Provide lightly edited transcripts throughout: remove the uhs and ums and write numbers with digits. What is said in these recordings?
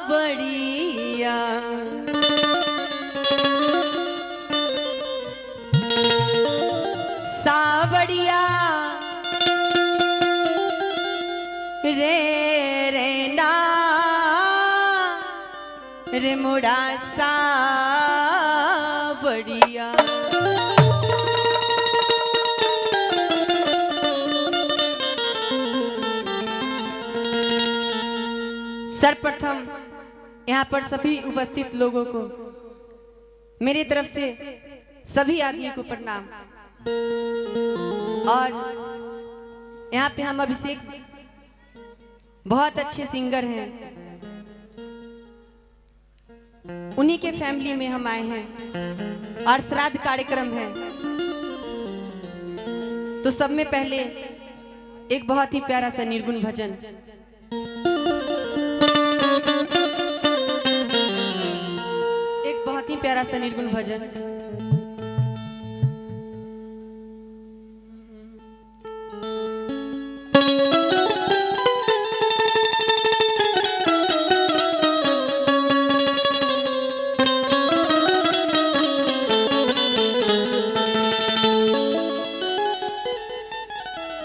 सावड़िया सावड़िया रे रे ना रे मुड़ा सावड़िया। सर्वप्रथम यहाँ पर सभी उपस्थित लोगों को मेरी तरफ से सभी आदमियों को प्रणाम। और यहाँ पे हम अभिषेक बहुत अच्छे सिंगर हैं, उन्हीं के फैमिली में हम आए हैं और श्राद्ध कार्यक्रम है। तो सब में पहले एक बहुत ही प्यारा सा निर्गुण भजन, एक बहुत ही प्यारा सा निर्गुण भजन।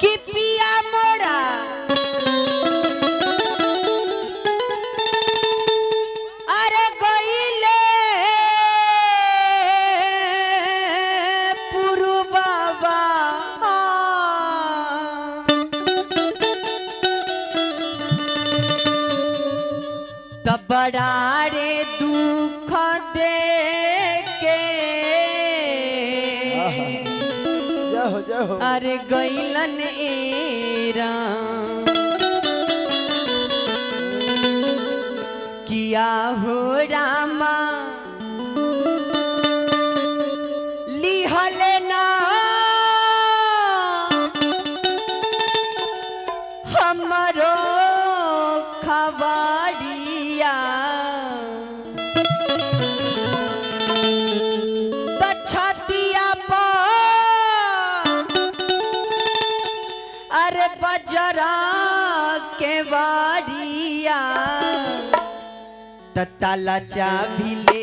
कि पिया मोरा अरे गईले पुरुबाबा तब बड़ा रे दुख दे के अरे गईलन एरा किया हो रामा लिहले ना हमरो खबरिया छतिया अरे बजरा के वारिया तताला चाभी ले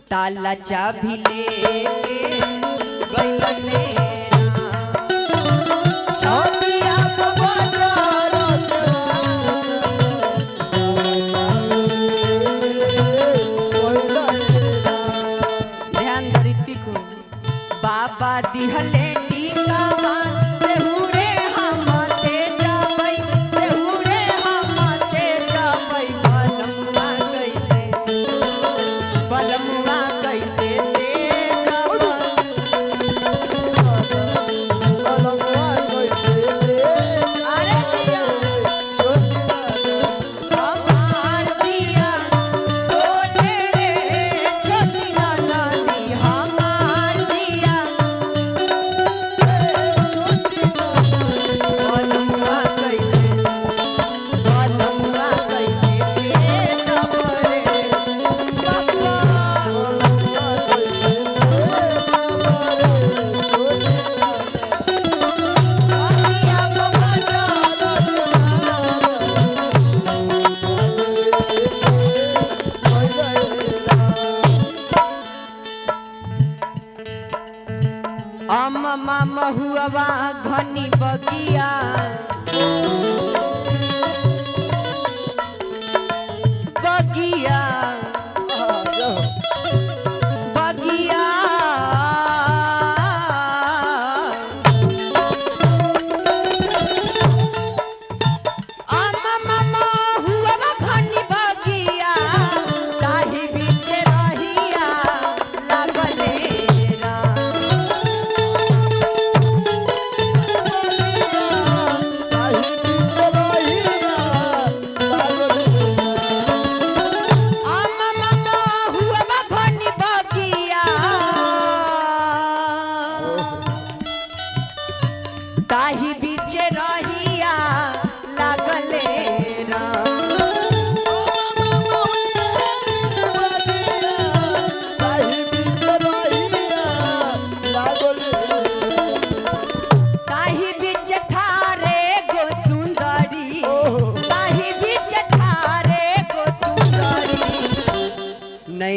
ताला चाभी ले गईलन छतिया बजार ध्यान धरिती को बाबा दिहले टीकावा सेहुरे हम ते जाबै सेहुरे हम ते जाबै बलमुआ कैसे बलमुआ कैसे ते जाबै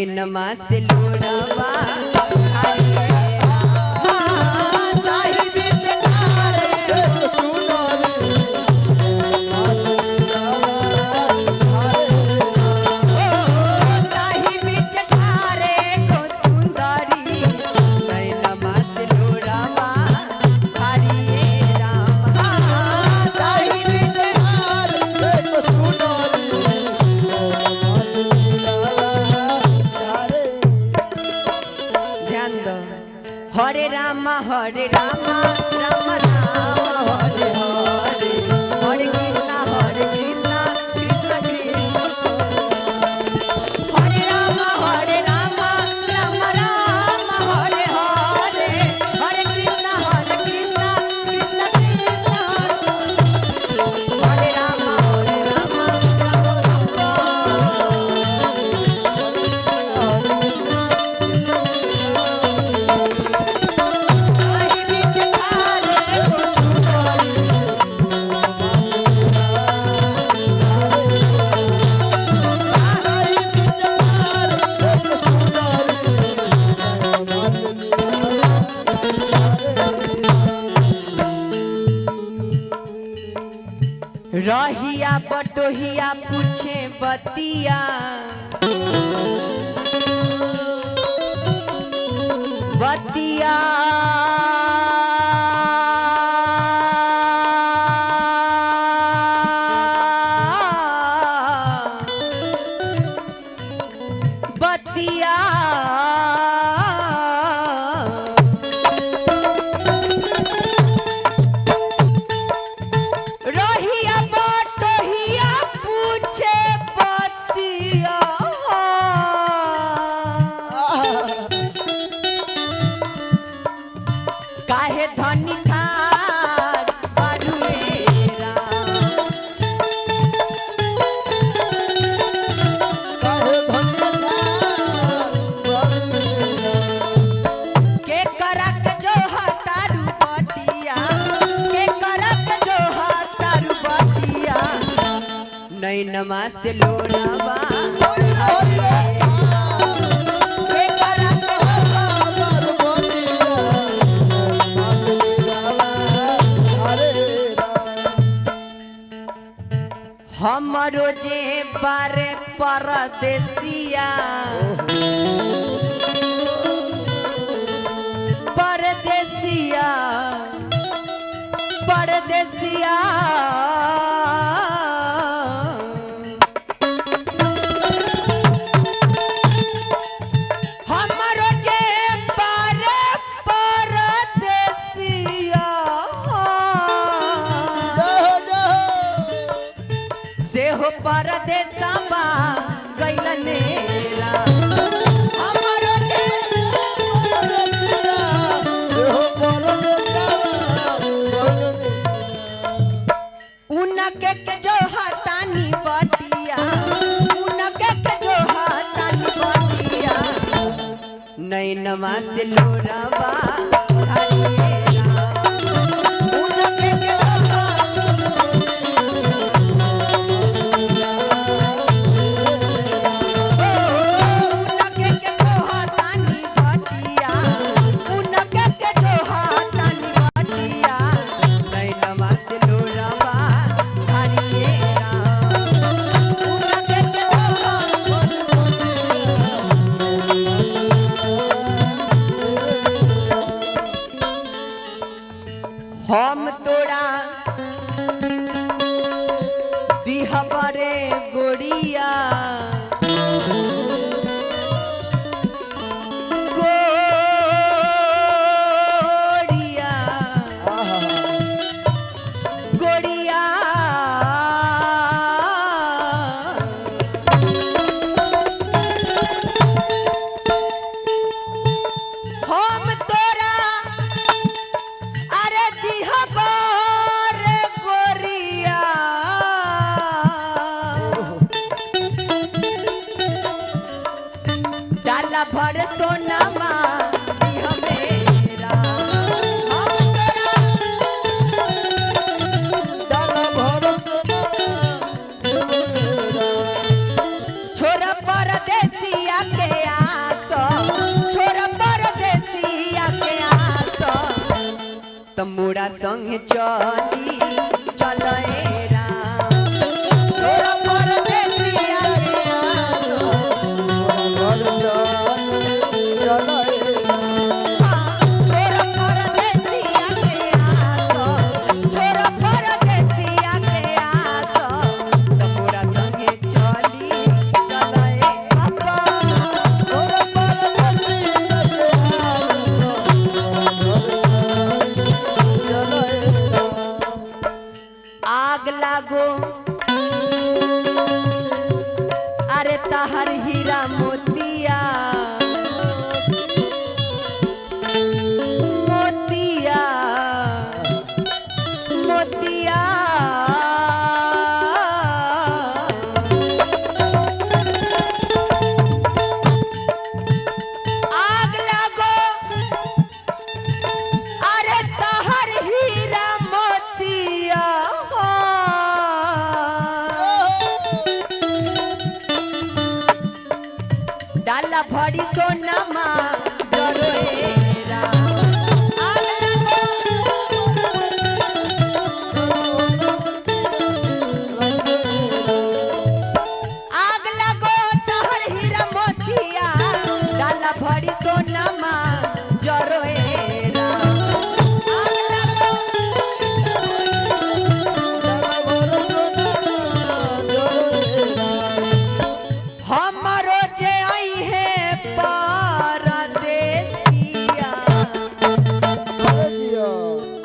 नैनमा से लोरावा हरे राम राम राम हरे हरे हरे कृष्णा कृष्ण कृष्ण हरे राम राम राम हरे हरे हरे कृष्णा कृष्ण कृष्ण हरे राम रहिया बटोहिया पूछे बतिया बतिया बतिया काहे धनी ठार बारुएरा काहे धनी ठार बारुएरा के करक जो हतारू बटिया के करक जो हतारू बटिया नैनमा से लोरावा हमरो जे बारे परदेसिया परदेसिया परदेसिया हमरो जे बारे परदेसिया से हो परदेसवा गइलनेरा हमरो जे परदेसिया से हो परदेसिया उनके के जो हतानी बटिया उनके के जो हतानी बटिया नैनमा से लोरावा हरिएरा उनके के हम तोरा दिहबरे गोड़िया गोड़िया गोड़िया हम तोरा अरे दिहबरे गोरिया डाला भर सोनामा दिहमेरा हम तोरा डाला भर सोना छोरा परदेसिया के संग चली चले राम छोरा परदेसिया के आसो घर जान चले छोरा परदेसिया के आसो छोरा परदेसिया के आसो तोरा संगे चली चले बाबा और परदेसिया के आग लागो अरे तहर हीरा मोतिया मोतिया मोतिया आग लागो अरे तहर हीरा मोतिया डाला भरी सोनमा जरोएरा आग लागो आग लागो तहर हीरा मोतिया डाला भरी सोनमा जरोएरा आग लागो हमरो जे आई है परदेसिया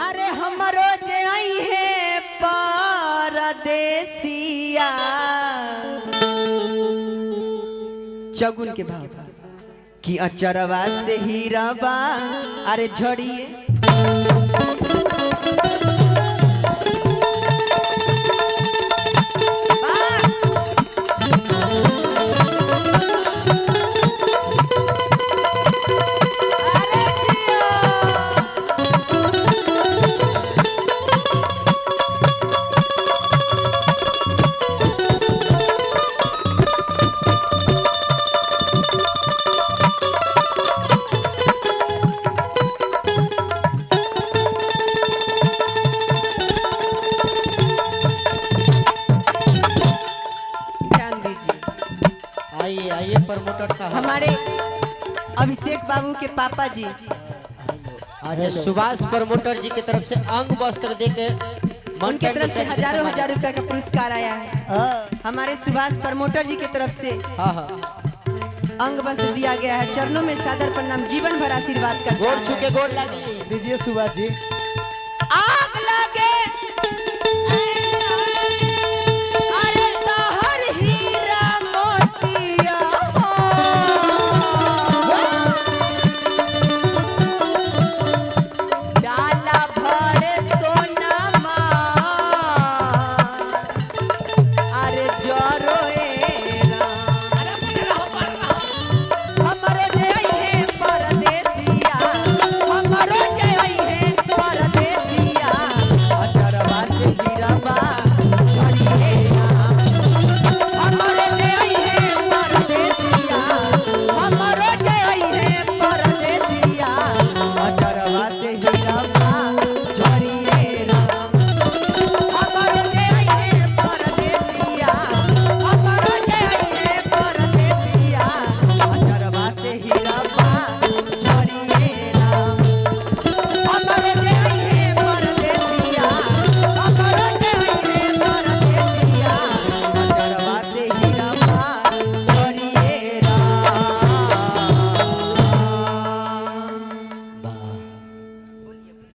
अरे हमरो जे आई है परदेसिया चगुन के भाव कि अचरवा से हीराबा अरे झड़िए आइए आइए प्रमोटर साहब। हमारे अभिषेक बाबू के पापा जी आज सुभाष प्रमोटर जी की तरफ से अंग वस्त्र देके उनके तरफ से हजारों हजार रुपए का पुरस्कार आया है। हमारे सुभाष प्रमोटर जी की तरफ से हाँ हाँ अंग वस्त्र दिया गया है। चरणों में सादर प्रणाम, जीवन भर आशीर्वाद का गोड़ छू के गोड़ लगी दीजिए सुभाष जी।